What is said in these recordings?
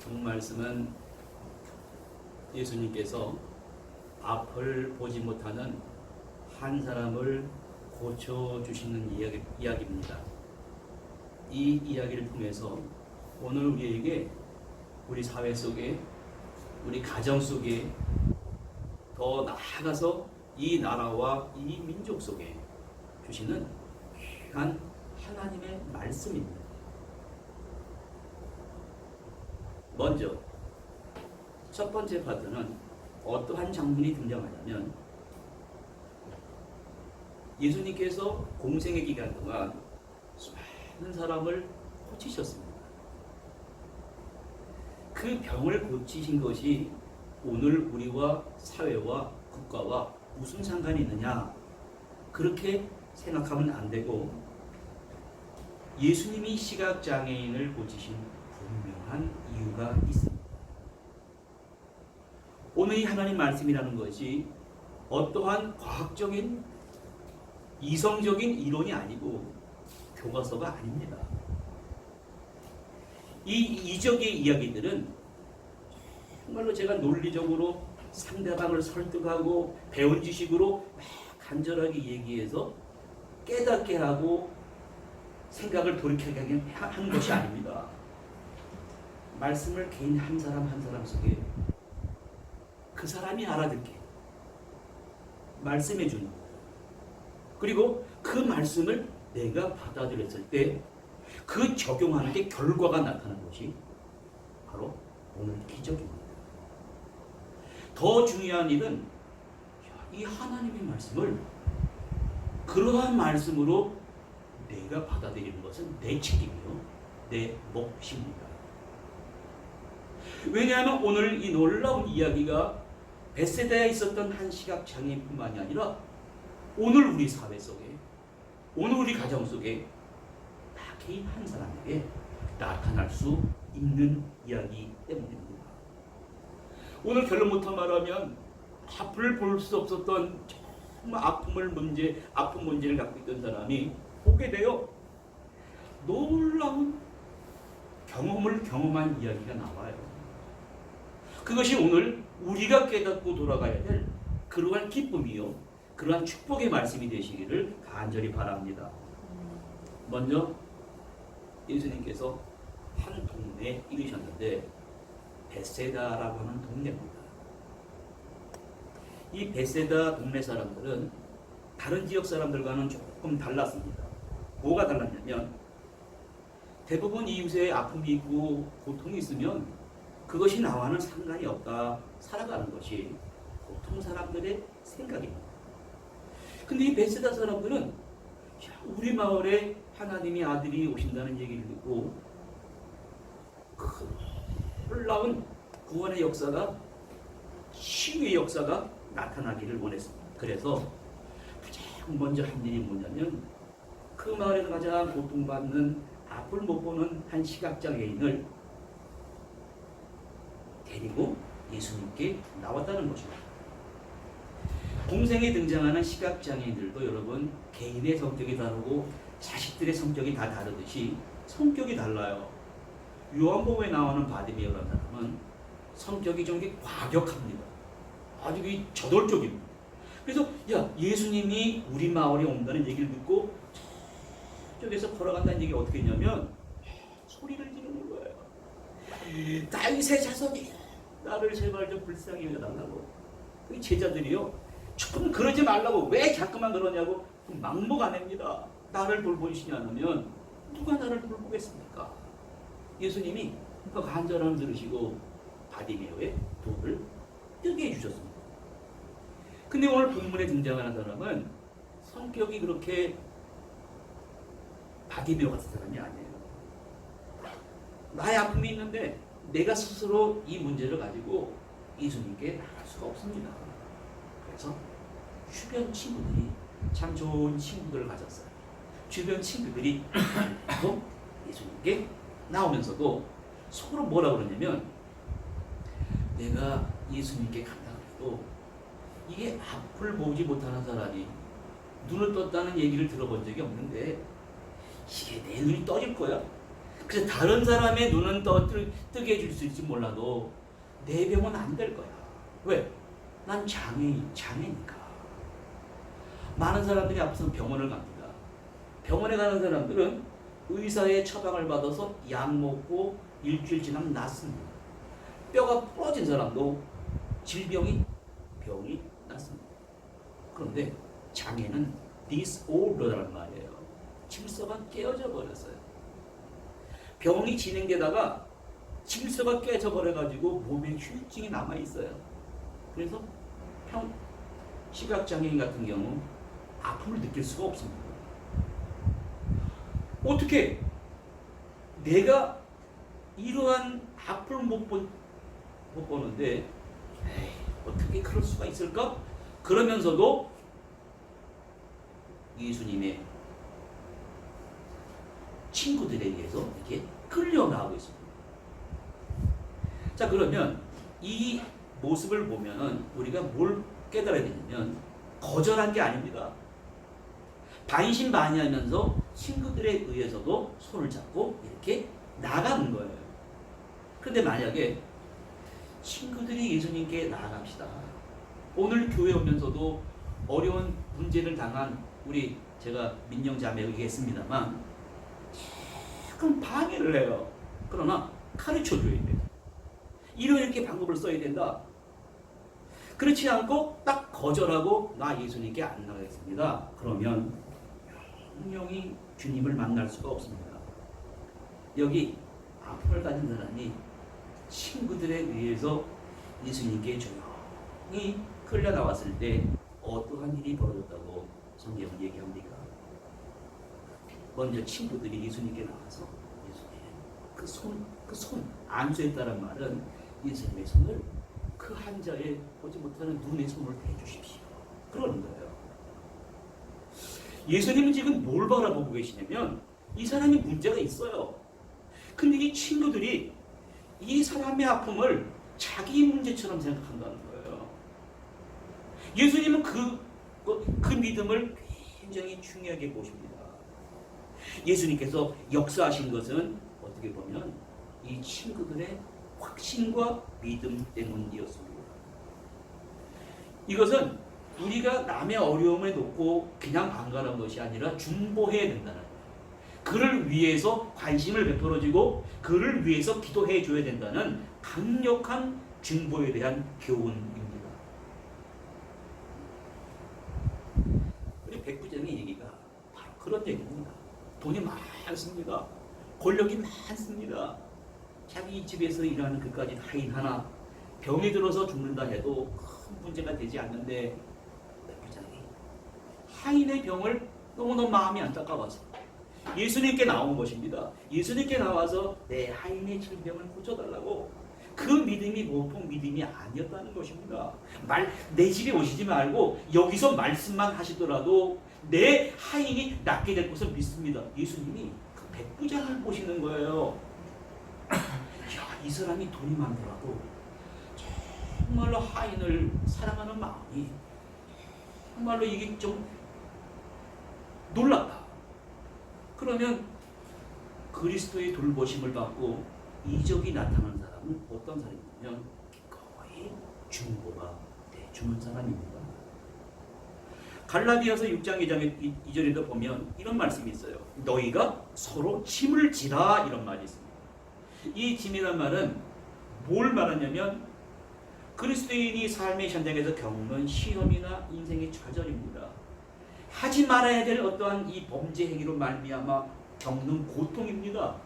본 말씀은 예수님께서 앞을 보지 못하는 한 사람을 고쳐주시는 이야기입니다. 이 이야기를 통해서 오늘 우리에게 우리 사회 속에 우리 가정 속에 더 나아가서 이 나라와 이 민족 속에 주시는 귀한 하나님의 말씀입니다. 먼저 첫 번째 파트는 어떠한 장면이 등장하냐면 예수님께서 공생의 기간 동안 수많은 사람을 고치셨습니다. 그 병을 고치신 것이 오늘 우리와 사회와 국가와 무슨 상관이 있느냐, 그렇게 생각하면 안 되고, 예수님이 시각장애인을 고치신 분명한 이유가 있습니다. 오늘 이 하나님 말씀이라는 것이 어떠한 과학적인 이성적인 이론이 아니고 교과서가 아닙니다. 이 이적의 이야기들은 정말로 제가 논리적으로 상대방을 설득하고 배운 지식으로 막 간절하게 얘기해서 깨닫게 하고 생각을 돌이키게 한 것이 아닙니다. 말씀을 개인 한 사람 한 사람 속에 그 사람이 알아듣게 말씀해 주는, 그리고 그 말씀을 내가 받아들였을 때 그 적용하는 게 결과가 나타나는 것이 바로 오늘 기적입니다. 더 중요한 일은 이 하나님의 말씀을 그러한 말씀으로 내가 받아들이는 것은 내 책임이요, 내 몫입니다. 왜냐하면 오늘 이 놀라운 이야기가 벳세다에 있었던 한 시각장애인뿐만이 아니라 오늘 우리 사회 속에, 오늘 우리 가정 속에 다 개인 한 사람에게 나타날 수 있는 이야기 때문입니다. 오늘 결론부터 말하면 앞을 볼 수 없었던 정말 아픈 문제를 갖고 있던 사람이 보게 되어 놀라운 경험을 경험한 이야기가 나와요. 그것이 오늘 우리가 깨닫고 돌아가야 될 그러한 기쁨이요, 그러한 축복의 말씀이 되시기를 간절히 바랍니다. 먼저 예수님께서 한 동네에 이르셨는데 벳세다라고 하는 동네입니다. 이 벳세다 동네 사람들은 다른 지역 사람들과는 조금 달랐습니다. 뭐가 달랐냐면 대부분 이웃에 아픔이 있고 고통이 있으면 그것이 나와는 상관이 없다 살아가는 것이 보통 사람들의 생각입니다. 근데 이 벳세다 사람들은 우리 마을에 하나님의 아들이 오신다는 얘기를 듣고 그 놀라운 구원의 역사가, 치유의 역사가 나타나기를 원했습니다. 그래서 가장 먼저 한 일이 뭐냐면 그 마을에서 가장 고통받는 앞을 못 보는 한 시각장애인을 데리고 예수님께 나왔다는 것입니다. 공생에 등장하는 시각장애인들도 여러분 개인의 성격이 다르고 자식들의 성격이 다 다르듯이 성격이 달라요. 요한복음에 나오는 바디메오라는 사람은 성격이 좀 과격합니다. 아주 저돌적입니다. 그래서 예수님이 우리 마을에 온다는 얘기를 듣고 저쪽에서 걸어간다는 얘기가 어떻게 했냐면 소리를 지르는 거예요. 다윗의 자손이 나를 제발 좀 불쌍히 여겨달라고. 그 제자들이요, 조금 그러지 말라고, 왜 자꾸만 그러냐고 막목 안 합니다. 나를 돌보시지 않으면 누가 나를 돌보겠습니까? 예수님이 그 간절함을 들으시고 바디메오의 눈을 뜨게 해주셨습니다. 근데 오늘 본문에 등장하는 사람은 성격이 그렇게 바디메오 같은 사람이 아니에요. 나의 아픔이 있는데 내가 스스로 이 문제를 가지고 예수님께 나갈 수가 없습니다. 그래서 주변 친구들이 참 좋은 친구들을 가졌어요. 주변 친구들이 또 예수님께 나오면서도 속으로 뭐라 그러냐면 내가 예수님께 간다 그래도 이게 앞을 보지 못하는 사람이 눈을 떴다는 얘기를 들어본 적이 없는데 이게 내 눈이 떠질 거야? 그래서 다른 사람의 눈은 뜨게 해줄 수 있을지 몰라도 내 병은 안 될 거야. 왜? 난 장애니까. 많은 사람들이 앞서서 병원을 갑니다. 병원에 가는 사람들은 의사의 처방을 받아서 약 먹고 일주일 지나면 낫습니다. 뼈가 부러진 사람도 병이 낫습니다. 그런데 장애는 disorder라는 말이에요. 질서가 깨어져 버렸어요. 병이 진행되다가 질서가 깨져 버려가지고 몸에 휴증이 남아 있어요. 그래서 시각장애인 같은 경우 아픔을 느낄 수가 없습니다. 어떻게 내가 이러한 아픔을 못 보는데 에이, 어떻게 그럴 수가 있을까? 그러면서도 예수님의 친구들에 의해서 이렇게 끌려나가고 있습니다. 자, 그러면 이 모습을 보면은 우리가 뭘 깨달아야 되냐면 거절한 게 아닙니다. 반신반의하면서 친구들에 의해서도 손을 잡고 이렇게 나가는 거예요. 그런데 만약에 친구들이 예수님께 나아갑시다. 오늘 교회 오면서도 어려운 문제를 당한 우리 제가 민영 자매가 얘기했습니다만 조금 방해를 해요. 그러나 가르쳐줘야 돼요. 이렇게 방법을 써야 된다. 그렇지 않고 딱 거절하고 나 예수님께 안 나가겠습니다. 그러면 영영이 주님을 만날 수가 없습니다. 여기 아픔을 가진 사람이 친구들에 의해서 예수님께 조용히 끌려 나왔을 때 어떠한 일이 벌어졌다고 성경은 얘기합니까? 먼저 친구들이 예수님께 나와서 예수님 그 손 안수했다는 말은 예수님의 손을 그 환자의 보지 못하는 눈의 손을 대주십시오. 그러는 거예요. 예수님은 지금 뭘 바라보고 계시냐면 이 사람이 문제가 있어요. 근데 이 친구들이 이 사람의 아픔을 자기 문제처럼 생각한다는 거예요. 예수님은 그 믿음을 굉장히 중요하게 보십니다. 예수님께서 역사하신 것은 어떻게 보면 이 친구들의 확신과 믿음 때문이었습니다. 이것은 우리가 남의 어려움에 놓고 그냥 방관한 것이 아니라 중보해야 된다는 거예요. 그를 위해서 관심을 베풀어주고 그를 위해서 기도해 줘야 된다는 강력한 중보에 대한 교훈입니다. 우리 백부장의 얘기가 바로 그런 얘기입니다. 돈이 많습니다. 권력이 많습니다. 자기 집에서 일하는 그까지 하인 하나 병이 들어서 죽는다 해도 큰 문제가 되지 않는데 백부장이 하인의 병을 너무너무 마음이 안타까워서 예수님께 나온 것입니다. 예수님께 나와서 내 하인의 질병을 고쳐달라고. 그 믿음이 보통 믿음이 아니었다는 것입니다. 내 집에 오시지 말고 여기서 말씀만 하시더라도 내 하인이 낫게 될 것을 믿습니다. 예수님이 그 백부장을 보시는 거예요. 야, 이 사람이 돈이 많더라도 정말로 하인을 사랑하는 마음이 정말로 이게 좀 놀랍다. 그러면 그리스도의 돌보심을 받고 이적이 나타난 사람은 어떤 사람이냐면 거의 중보가 되주는 사람입니다. 갈라디아서 6장 2절에도 보면 이런 말씀이 있어요. 너희가 서로 짐을 지라, 이런 말이 있습니다. 이 짐이란 말은 뭘 말하냐면 그리스도인이 삶의 현장에서 겪는 시험이나 인생의 좌절입니다. 하지 말아야 될 어떠한 이 범죄 행위로 말미암아 겪는 고통입니다.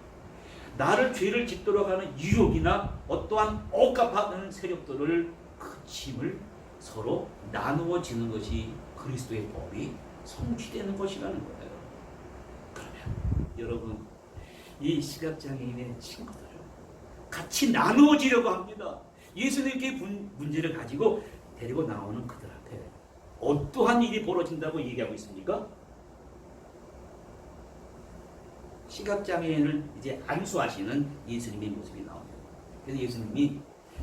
나를 죄를 짓도록 하는 유혹이나 어떠한 억압하는 세력들을 그 짐을 서로 나누어 지는 것이 그리스도의 법이 성취되는 것이라는 거예요. 그러면 여러분, 이 시각장애인의 친구들을 같이 나누어지려고 합니다. 예수님께 문제를 가지고 데리고 나오는 그들한테 어떠한 일이 벌어진다고 얘기하고 있습니까? 시각장애인을 이제 안수하시는 예수님의 모습이 나옵니다. 그래서 예수님이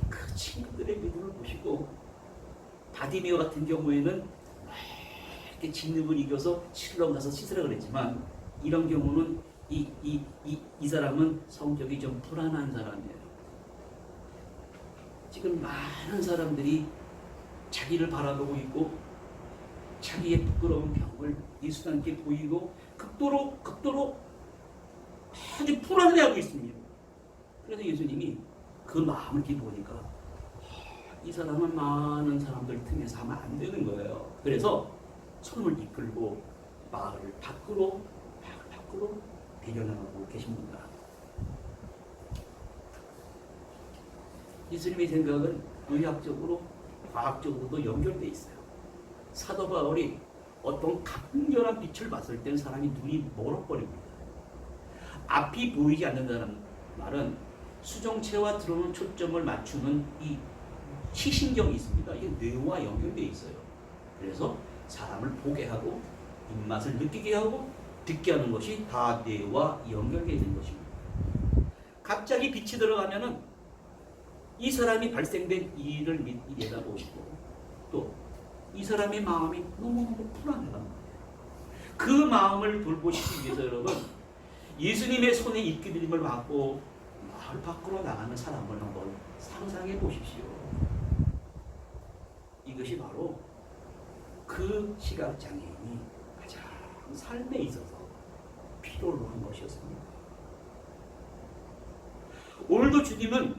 그 친구들의 믿음을 보시고 바디메오 같은 경우에는 이렇게 진흙을 이겨서 실로 가서 씻으라 그랬지만 이런 경우는 이 사람은 성격이 좀 불안한 사람이에요. 지금 많은 사람들이 자기를 바라보고 있고 자기의 부끄러운 병을 예수님께 보이고 극도로 아주 불안해하고 있습니다. 그래서 예수님이 그 마음을 이렇게 보니까 이 사람은 많은 사람들 틈에서 하면 안 되는 거예요. 그래서 손을 이끌고 마을 밖으로 데려나가고 계십니다. 예수님의 생각은 의학적으로 과학적으로도 연결되어 있어요. 사도 바울이 어떤 강렬한 빛을 봤을 때는 사람이 눈이 멀어버립니다. 앞이 보이지 않는다는 말은 수정체와 들어오는 초점을 맞추는 이 시신경이 있습니다. 이게 뇌와 연결되어 있어요. 그래서 사람을 보게 하고 입맛을 느끼게 하고 듣게 하는 것이 다 뇌와 연결되어 있는 것입니다. 갑자기 빛이 들어가면은 이 사람이 발생된 일을 내다보시고 또 이 사람의 마음이 너무너무 불안하단 말이에요. 그 마음을 돌보시기 위해서 여러분 예수님의 손에 이끌림을 받고 마을 밖으로 나가는 사람을 한번 상상해 보십시오. 이것이 바로 그 시각장애인이 가장 삶에 있어서 필요로 한 것이었습니다. 오늘도 주님은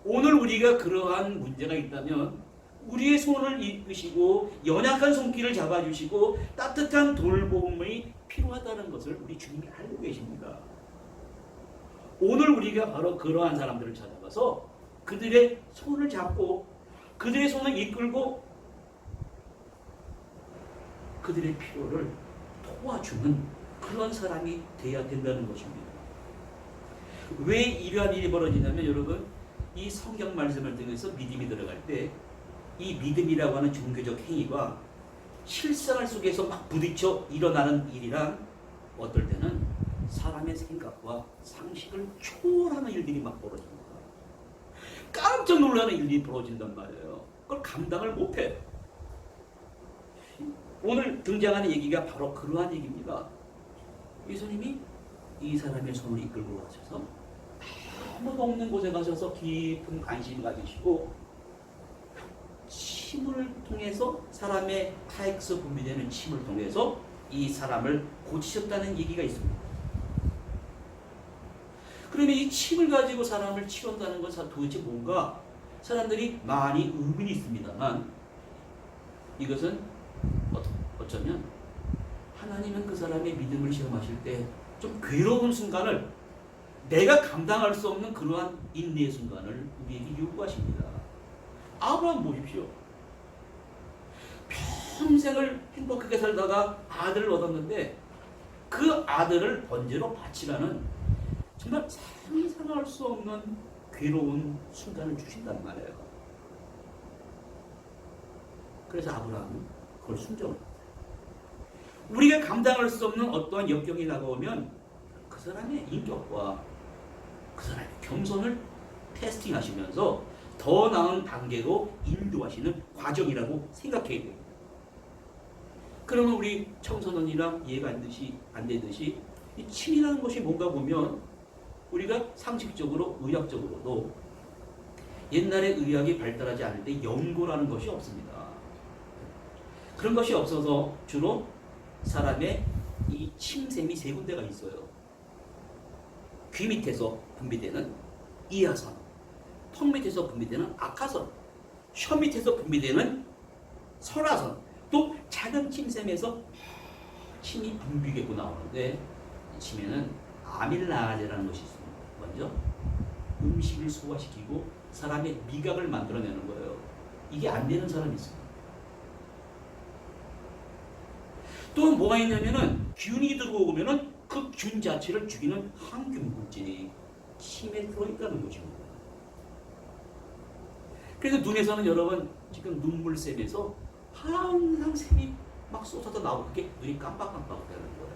오늘 우리가 그러한 문제가 있다면 우리의 손을 이끄시고 연약한 손길을 잡아주시고 따뜻한 돌봄이 필요하다는 것을 우리 주님이 알고 계십니다. 오늘 우리가 바로 그러한 사람들을 찾아가서 그들의 손을 잡고 그들의 손을 이끌고 그들의 필요를 도와주는 그런 사람이 되어야 된다는 것입니다. 왜 이러한 일이 벌어지냐면 여러분 이 성경 말씀을 통해서 믿음이 들어갈 때 이 믿음이라고 하는 종교적 행위가 실생활 속에서 막 부딪혀 일어나는 일이란 어떨 때는 사람의 생각과 상식을 초월하는 일들이 막 벌어집니다. 깜짝 놀라는 일들이 벌어진단 말이에요. 그걸 감당을 못해. 오늘 등장하는 얘기가 바로 그러한 얘기입니다. 예수님이 이 사람의 손을 이끌고 가셔서 아무도 없는 곳에 가셔서 깊은 관심을 가지시고 침을 통해서 사람의 타액에서 분비되는 침을 통해서 이 사람을 고치셨다는 얘기가 있습니다. 그러면 이 침을 가지고 사람을 치료한다는 것은 도대체 뭔가 사람들이 많이 의문이 있습니다만 이것은 어쩌면 하나님은 그 사람의 믿음을 시험하실 때 좀 괴로운 순간을 내가 감당할 수 없는 그러한 인내의 순간을 우리에게 요구하십니다. 아브라함 보십시오. 평생을 행복하게 살다가 아들을 얻었는데 그 아들을 번제로 바치라는 정말 상상할 수 없는 괴로운 순간을 주신단 말이에요. 그래서 아브라함은 그걸 순종합니다. 우리가 감당할 수 없는 어떠한 역경이 다가오면 그 사람의 인격과 그 사람의 겸손을 테스팅하시면서 더 나은 단계로 인도하시는 과정이라고 생각해야 돼요. 그러면 우리 청소년이랑 이해가 안 되듯이 이 침이라는 것이 뭔가 보면 우리가 상식적으로 의학적으로도 옛날에 의학이 발달하지 않을 때 연고라는 것이 없습니다. 그런 것이 없어서 주로 사람의 이 침샘이 세 군데가 있어요. 귀 밑에서 분비되는 이하선, 턱 밑에서 분비되는 악하선, 혀 밑에서 분비되는 설하선, 또 작은 침샘에서 침이 분비되고 나오는데 이 침에는 아밀라제라는 것이 있습니다. 먼저 음식을 소화시키고 사람의 미각을 만들어내는 거예요. 이게 안 되는 사람이 있습니다. 또 뭐가 있냐면은 균이 들어오면은 그 균 자체를 죽이는 항균 물질이 침에 들어있다는 것입니다. 그래서 눈에서는 여러분 지금 눈물샘에서 항상 샘이 막 쏟아져 나오고 그게 눈이 깜빡깜빡 되는 거예요.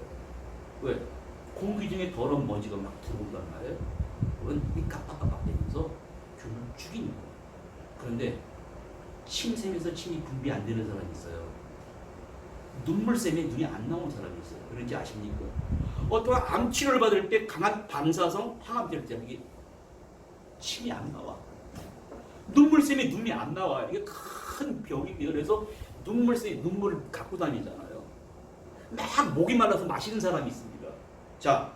왜? 공기 중에 더러운 먼지가 막 들어온단 말이에요. 그건 이 깜빡깜빡 되면서 균을 죽이는 거예요. 그런데 침샘에서 침이 분비 안 되는 사람이 있어요. 눈물샘에 눈이 안 나오는 사람이 있어요. 그런지 아십니까? 어떠한 암 치료를 받을 때 강한 방사성 항암제를 때문에 이게 침이 안 나와. 눈물샘이 눈이 안 나와. 이게 큰 병입니다. 그래서 눈물샘이 눈물을 갖고 다니잖아요. 막 목이 말라서 마시는 사람이 있습니다. 자,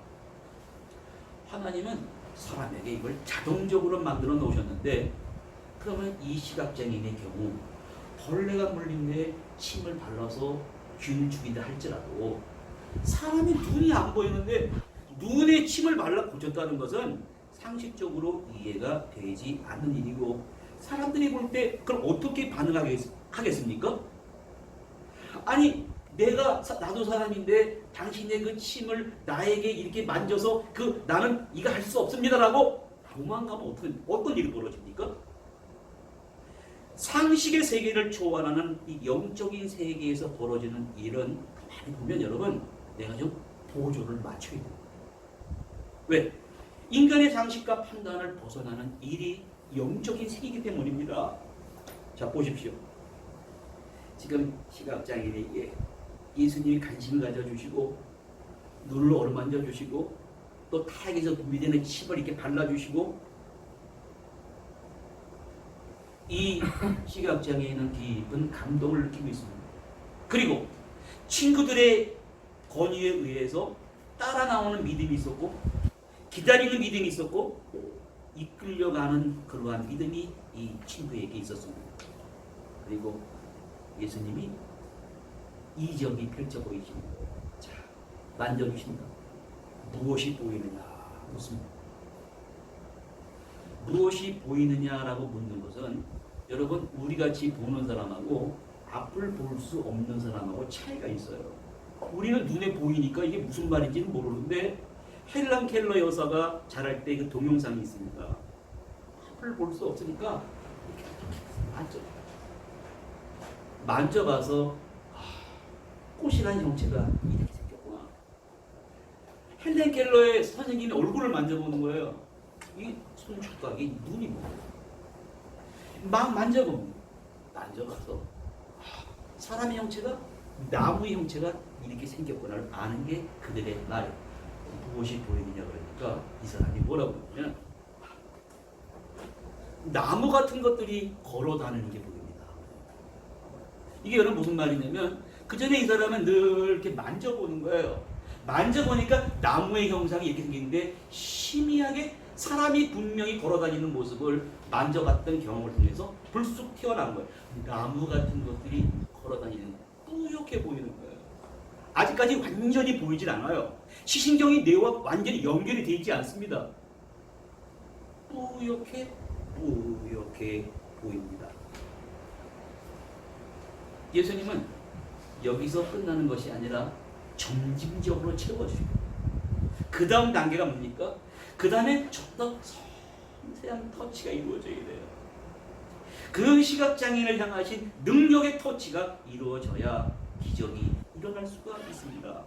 하나님은 사람에게 이걸 자동적으로 만들어 놓으셨는데, 그러면 이 시각장애인의 경우 벌레가 물린데 침을 발라서 균을 죽인다 할지라도 사람의 눈이 안 보이는데 눈에 침을 발라 고쳤다는 것은 상식적으로 이해가 되지 않는 일이고, 사람들이 볼 때 그럼 어떻게 반응하겠습니까? 아니, 나도 사람인데 당신의 그 침을 나에게 이렇게 만져서 나는 이거 할 수 없습니다라고 도망가면 어떤 일이 벌어집니까? 상식의 세계를 초월하는 이 영적인 세계에서 벌어지는 일은 많이 보면 여러분, 내가 좀 보조를 맞춰야 돼요. 왜? 인간의 상식과 판단을 벗어나는 일이 영적인 세계이기 때문입니다. 자, 보십시오. 지금 시각장애인에게 예수님이 관심을 가져주시고 눈을 어루만져 주시고 또 타액에서 분비되는 침을 이렇게 발라주시고, 이 시각장애인은 깊은 감동을 느끼고 있습니다. 그리고 친구들의 권유에 의해서 따라 나오는 믿음이 있었고, 기다리는 믿음이 있었고, 이끌려가는 그러한 믿음이 이 친구에게 있었습니다. 그리고 예수님이 이적이 펼쳐 보이십니다. 자, 만져주십니다. 무엇이 보이느냐 묻습니다. 무엇이 보이느냐라고 묻는 것은 여러분, 우리같이 보는 사람하고 앞을 볼 수 없는 사람하고 차이가 있어요. 우리는 눈에 보이니까 이게 무슨 말인지는 모르는데, 헬란 켈러 여사가 잘할 때 그 동영상이 있습니다. 앞을 볼 수 없으니까 이렇게 만져봐서 꽃이라는 형체가 이렇게 생겼구나. 헬렌 켈러의 선생님이 얼굴을 만져보는 거예요. 이 손톱각이 눈이 뭐예요? 막 만져봅니다. 만져봐서 사람의 형체가, 나무의 형체가 이렇게 생겼구나를 아는 게 그들의 말. 무엇이 보이느냐 그러니까 이 사람이 뭐라고 하냐면, 나무 같은 것들이 걸어다니는 게 보입니다. 이게 여러분 무슨 말이냐면, 그 전에 이 사람은 늘 이렇게 만져보는 거예요. 만져보니까 나무의 형상이 이렇게 생기는데, 희미하게 사람이 분명히 걸어다니는 모습을 만져봤던 경험을 통해서 불쑥 튀어나온 거예요. 나무 같은 것들이 걸어다니는, 뿌옇게 보이는 거예요. 아직까지 완전히 보이질 않아요. 시신경이 뇌와 완전히 연결이 되어 있지 않습니다. 뿌옇게 보입니다. 예수님은 여기서 끝나는 것이 아니라 점진적으로 채워주시고, 그 다음 단계가 뭡니까? 그 다음에 좀 더 섬세한 터치가 이루어져야 돼요. 그 시각장애인을 향하신 능력의 터치가 이루어져야 기적이 일어날 수가 있습니다.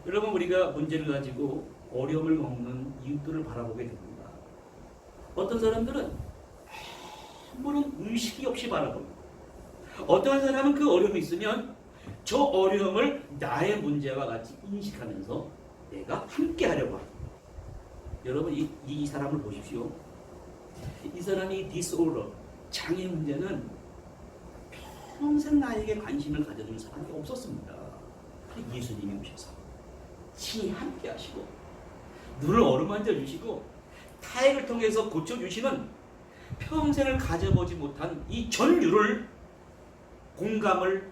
여러분, 우리가 문제를 가지고 어려움을 겪는 이웃들을 바라보게 됩니다. 어떤 사람들은 아무런 의식이 없이 바라봅니다. 어떤 사람은 그 어려움이 있으면 저 어려움을 나의 문제와 같이 인식하면서 내가 함께 하려고 합니다. 여러분, 이 사람을 보십시오. 이 사람이 디스오더, 장애 문제는 평생 나에게 관심을 가져주는 사람이 없었습니다. 예수님이 오셔서 친히 함께 하시고 눈을 어루만져 주시고 타액을 통해서 고쳐주시는, 평생을 가져보지 못한 이 전율을 공감을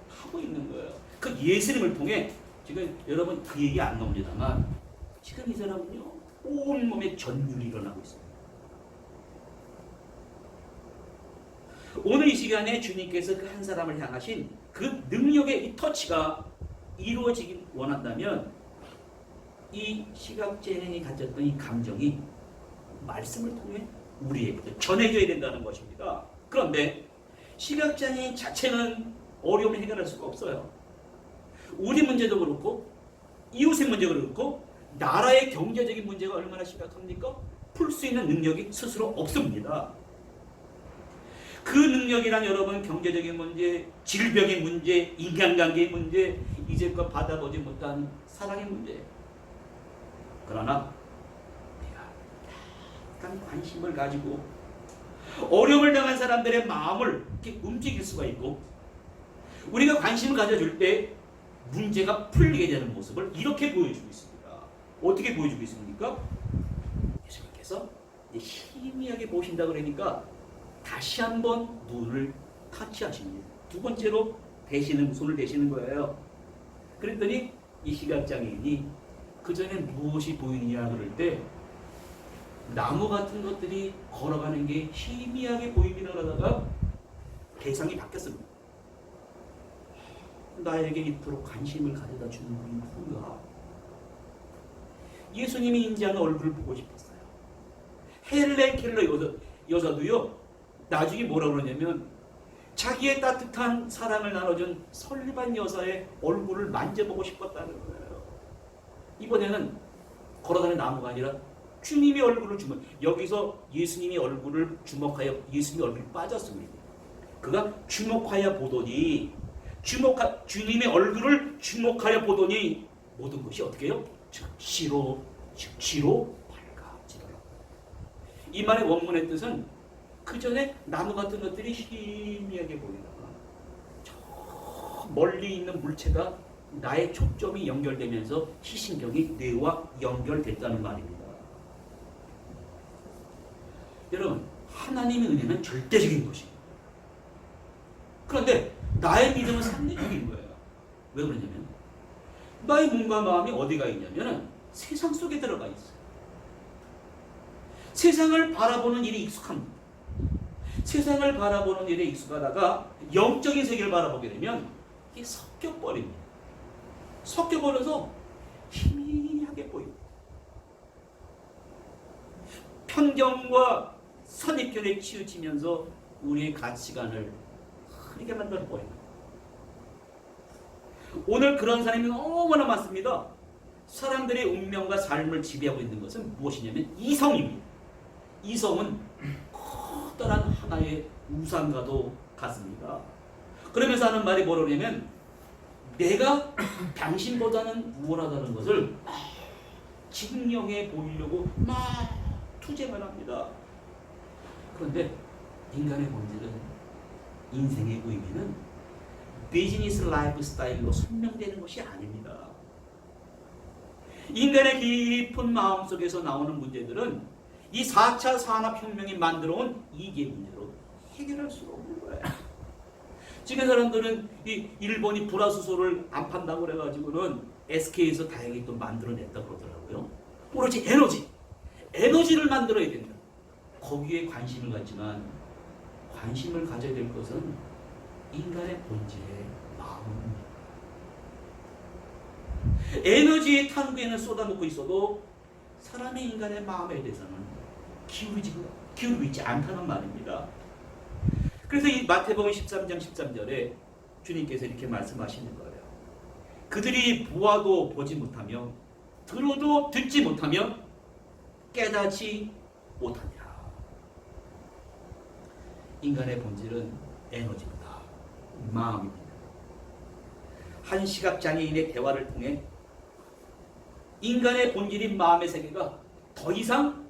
하고 있는 거예요. 그 예수님을 통해, 지금 여러분 그 얘기 안 나옵니다만, 지금 이 사람은요, 온몸에 전율이 일어나고 있습니다. 오늘 이 시간에 주님께서 그 한 사람을 향하신 그 능력의 이 터치가 이루어지길 원한다면, 이 시각장애인이 가졌던 이 감정이 말씀을 통해 우리에게 전해져야 된다는 것입니다. 그런데 시각장애인 자체는 어려움을 해결할 수가 없어요. 우리 문제도 그렇고 이웃의 문제도 그렇고 나라의 경제적인 문제가 얼마나 심각합니까? 풀 수 있는 능력이 스스로 없습니다. 그 능력이란 여러분, 경제적인 문제, 질병의 문제, 인간관계의 문제, 이제껏 받아보지 못한 사랑의 문제. 그러나 내가 약간 관심을 가지고 어려움을 당한 사람들의 마음을 이렇게 움직일 수가 있고, 우리가 관심을 가져줄 때 문제가 풀리게 되는 모습을 이렇게 보여주고 있습니다. 어떻게 보여주고 있습니까? 예수님께서 희미하게 보신다 그러니까 다시 한번 눈을 터치하십니다. 두 번째로 손을 대시는 거예요. 그랬더니 이 시각장애인이 그 전에 무엇이 보이느냐 그럴 때 나무 같은 것들이 걸어가는 게 희미하게 보입니다 그러다가 대상이 바뀌었습니다. 나에게 이토록 관심을 가져다 주는 분이 누군가? 예수님이 인지하는 얼굴을 보고 싶었어요. 헬렌 켈러 여자도요, 나중에 뭐라 그러냐면 자기의 따뜻한 사랑을 나눠준 설리반 여사의 얼굴을 만져보고 싶었다는 거예요. 이번에는 걸어다니는 나무가 아니라 주님의 얼굴을 여기서 예수님의 얼굴을 주목하여 예수님의 얼굴이 빠졌습니다. 그가 주목하여 보더니 주님의 얼굴을 주목하여 보더니 모든 것이 어떻게 해요? 즉시로 밝아지더라. 이 말의 원문의 뜻은 그 전에 나무 같은 것들이 희미하게 보이다가 저 멀리 있는 물체가 나의 초점이 연결되면서 시신경이 뇌와 연결됐다는 말입니다. 여러분, 하나님의 은혜는 절대적인 것입니다. 그런데 나의 믿음은 상대적인 거예요. 왜 그러냐면 나의 몸과 마음이 어디가 있냐면 세상 속에 들어가 있어요. 세상을 바라보는 일이 익숙합니다. 세상을 바라보는 일에 익숙하다가 영적인 세계를 바라보게 되면 이게 섞여버립니다. 섞여버려서 희미하게 보입니다. 편견과 선입견에 치우치면서 우리의 가치관을 흐리게 만들어 버립니다. 오늘 그런 사람이 너무나 많습니다. 사람들의 운명과 삶을 지배하고 있는 것은 무엇이냐면 이성입니다. 이성은 커다란 하나의 우상과도 같습니다. 그러면서 하는 말이 뭐냐면 내가 당신보다는 우월하다는 것을 증명해 보이려고 막 투쟁을 합니다. 그런데 인간의 본질은, 인생의 의미는 비즈니스 라이프 스타일로 설명되는 것이 아닙니다. 인간의 깊은 마음속에서 나오는 문제들은 이 4차 산업혁명이 만들어온 이계 문제로 해결할 수가 없는 거예요. 지금 사람들은 이 일본이 불화수소를 안 판다고 그래가지고는 SK에서 다행히 또 만들어냈다 그러더라고요. 오로지 에너지를 만들어야 된다. 거기에 관심을 갖지만 관심을 가져야 될 것은 인간의 본질의 마음입니다. 에너지의 탐구에는 쏟아놓고 있어도 사람의 인간의 마음에 대해서는 기울이고 있지 않다는 말입니다. 그래서 이 마태복음 13장 13절에 주님께서 이렇게 말씀하시는 거예요. 그들이 보아도 보지 못하며 들어도 듣지 못하며 깨닫지 못하니라. 인간의 본질은 에너지입니다. 마음입니다. 한 시각장애인의 대화를 통해 인간의 본질인 마음의 세계가 더 이상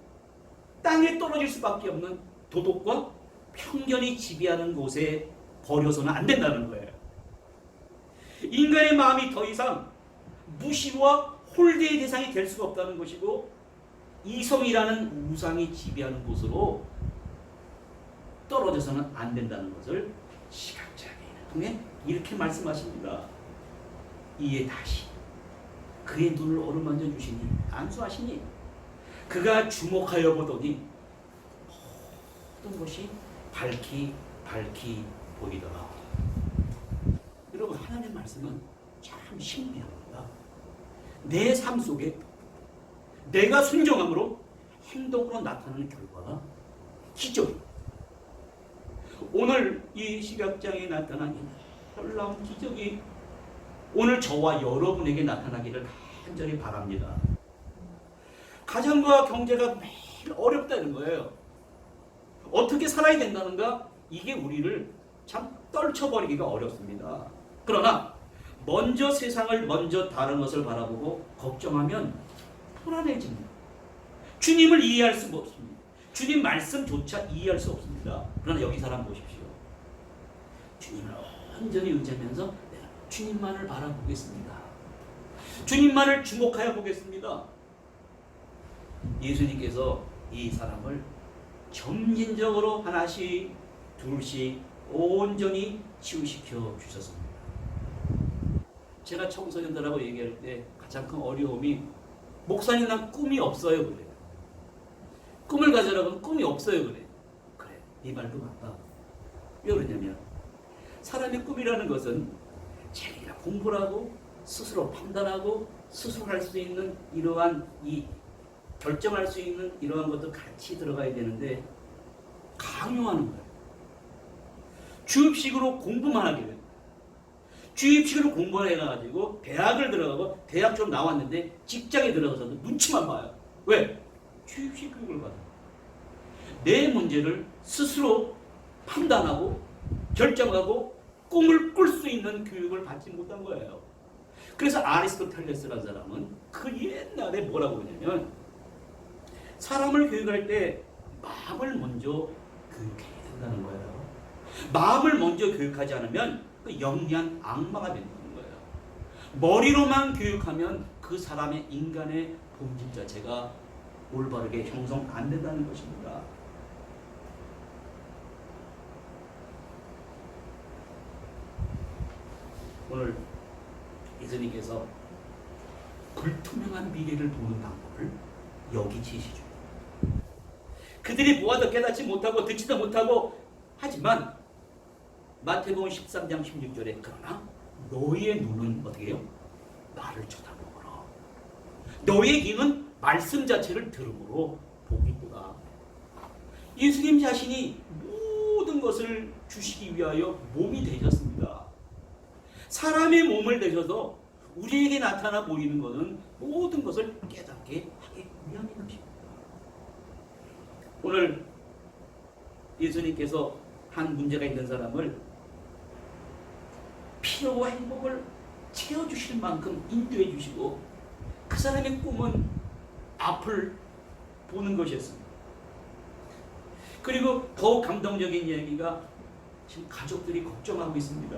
땅에 떨어질 수밖에 없는 도덕과 편견이 지배하는 곳에 버려서는 안 된다는 거예요. 인간의 마음이 더 이상 무시와 홀대의 대상이 될 수가 없다는 것이고, 이성이라는 우상이 지배하는 곳으로 떨어져서는 안 된다는 것을 시각장애인을 통해 이렇게 말씀하십니다. 이에 다시 그의 눈을 어루만져 주시니 안수하시니 그가 주목하여 보더니 모든 것이 밝히 보이더라. 여러분, 하나님의 말씀은 참 신비합니다. 내 삶 속에 내가 순종함으로 행동으로 나타나는 결과가 기적입니다. 오늘 이 시각장애에 나타난 놀라운 기적이 오늘 저와 여러분에게 나타나기를 간절히 바랍니다. 가정과 경제가 매일 어렵다는 거예요. 어떻게 살아야 된다는가? 이게 우리를 참 떨쳐버리기가 어렵습니다. 그러나 먼저 세상을 먼저 다른 것을 바라보고 걱정하면 불안해집니다. 주님을 이해할 수가 없습니다. 주님 말씀조차 이해할 수 없습니다. 그러나 여기 사람 보십시오. 주님을 온전히 의지하면서 내가 주님만을 바라보겠습니다. 주님만을 주목하여 보겠습니다. 예수님께서 이 사람을 점진적으로 하나씩 둘씩 온전히 치유시켜 주셨습니다. 제가 청소년들하고 얘기할 때 가장 큰 어려움이 목사님 난 꿈이 없어요 그래요. 꿈을 가져라고 하면 꿈이 없어요 그래. 그래 네 말도 맞다. 왜 그러냐면 사람의 꿈이라는 것은 자기가 공부를 하고 스스로 판단하고 스스로 할 수 있는 이러한 이 결정할 수 있는 이러한 것도 같이 들어가야 되는데 강요하는 거예요. 주입식으로 공부만 하게 돼요. 주입식으로 공부를 해가지고 대학을 들어가고 대학 좀 나왔는데 직장에 들어가서도 눈치만 봐요. 왜? 주입식 교육을 받아요. 내 문제를 스스로 판단하고 결정하고 꿈을 꿀 수 있는 교육을 받지 못한 거예요. 그래서 아리스토텔레스라는 사람은 그 옛날에 뭐라고 그러냐면 사람을 교육할 때 마음을 먼저 교육해야 된다는 거예요. 마음을 먼저 교육하지 않으면 그 영리한 악마가 된다는 거예요. 머리로만 교육하면 그 사람의 인간의 본질 자체가 올바르게 형성 안 된다는 것입니다. 오늘 예수님께서 불투명한 미래를 보는 방법을 여기 제시 줍니다. 그들이 보아도 깨닫지 못하고 듣지도 못하고 하지만 마태복음 13장 16절에 그러나 너희의 눈은 어떻게 해요? 나를 쳐다보거라. 너희의 귀는 말씀 자체를 들음으로 보기보다. 예수님 자신이 모든 것을 주시기 위하여 몸이 되셨습니다. 사람의 몸을 되셔서 우리에게 나타나 보이는 것은 모든 것을 깨닫게 하기 위함인 것입니다. 오늘 예수님께서 한 문제가 있는 사람을 필요와 행복을 채워주실 만큼 인도해 주시고 그 사람의 꿈은 앞을 보는 것이었습니다. 그리고 더욱 감동적인 이야기가 지금 가족들이 걱정하고 있습니다.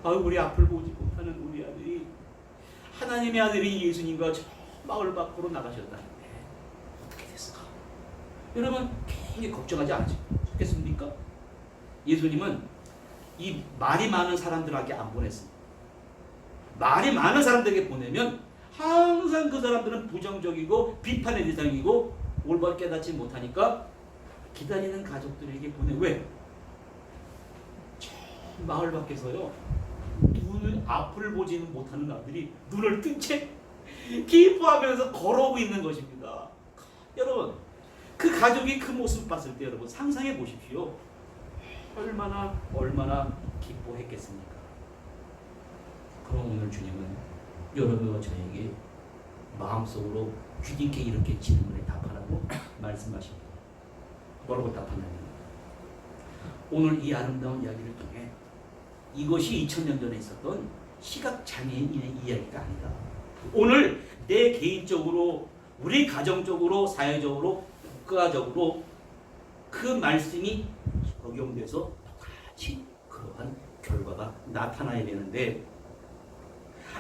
우리 앞을 보지 못하는 우리 아들이 하나님의 아들이 예수님과 저 마을 밖으로 나가셨다는데 어떻게 됐을까? 여러분 괜히 걱정하지 않으셨겠습니까? 예수님은 이 말이 많은 사람들에게 안 보냈습니다. 말이 많은 사람들에게 보내면 항상 그 사람들은 부정적이고 비판의 대상이고 올바르게 깨닫지 못하니까 기다리는 가족들에게 보내. 왜? 저 마을 밖에서요 눈을 앞을 보지는 못하는 아들이 눈을 뜬 채 기뻐하면서 걸어오고 있는 것입니다. 여러분 그 가족이 그 모습 봤을 때 여러분 상상해 보십시오. 얼마나 기뻐했겠습니까? 그럼 오늘 주님은 여러분과 저에게 마음속으로 주님께 이렇게 질문에 답하라고 말씀하십니다. 뭐라고 답하냐면 오늘 이 아름다운 이야기를 통해 이것이 2000년 전에 있었던 시각장애인의 이야기가 아니다. 오늘 내 개인적으로 우리 가정적으로 사회적으로 국가적으로 그 말씀이 적용돼서 똑같이 그러한 결과가 나타나야 되는데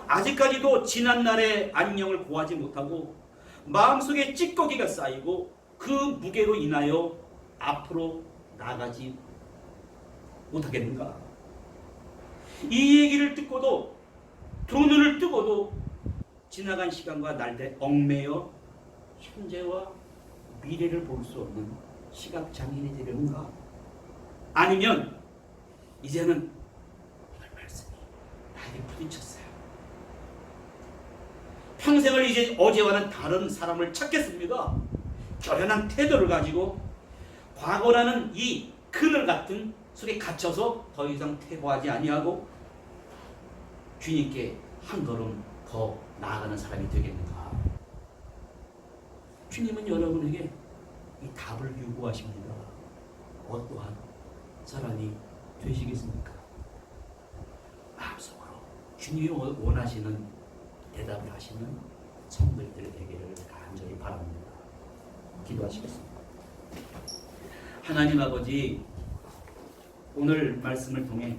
아직까지도 지난날의 안녕을 고하지 못하고 마음속에 찌꺼기가 쌓이고 그 무게로 인하여 앞으로 나가지 못하겠는가? 이 얘기를 듣고도 두 눈을 뜨고도 지나간 시간과 날들에 얽매여 현재와 미래를 볼 수 없는 시각장애인이 되려는가? 아니면 이제는 오늘 말씀이 나에게 부딪혔어요. 평생을 이제 어제와는 다른 사람을 찾겠습니다. 결연한 태도를 가지고 과거라는 이 그늘 같은 속에 갇혀서 더 이상 퇴보하지 아니하고 주님께 한 걸음 더 나아가는 사람이 되겠는가? 주님은 여러분에게 이 답을 요구하십니다. 어떠한 사람이 되시겠습니까? 마음속으로 주님이 원하시는 대답을 하시는 성도들이 되기를 간절히 바랍니다. 기도하시겠습니다. 하나님 아버지, 오늘 말씀을 통해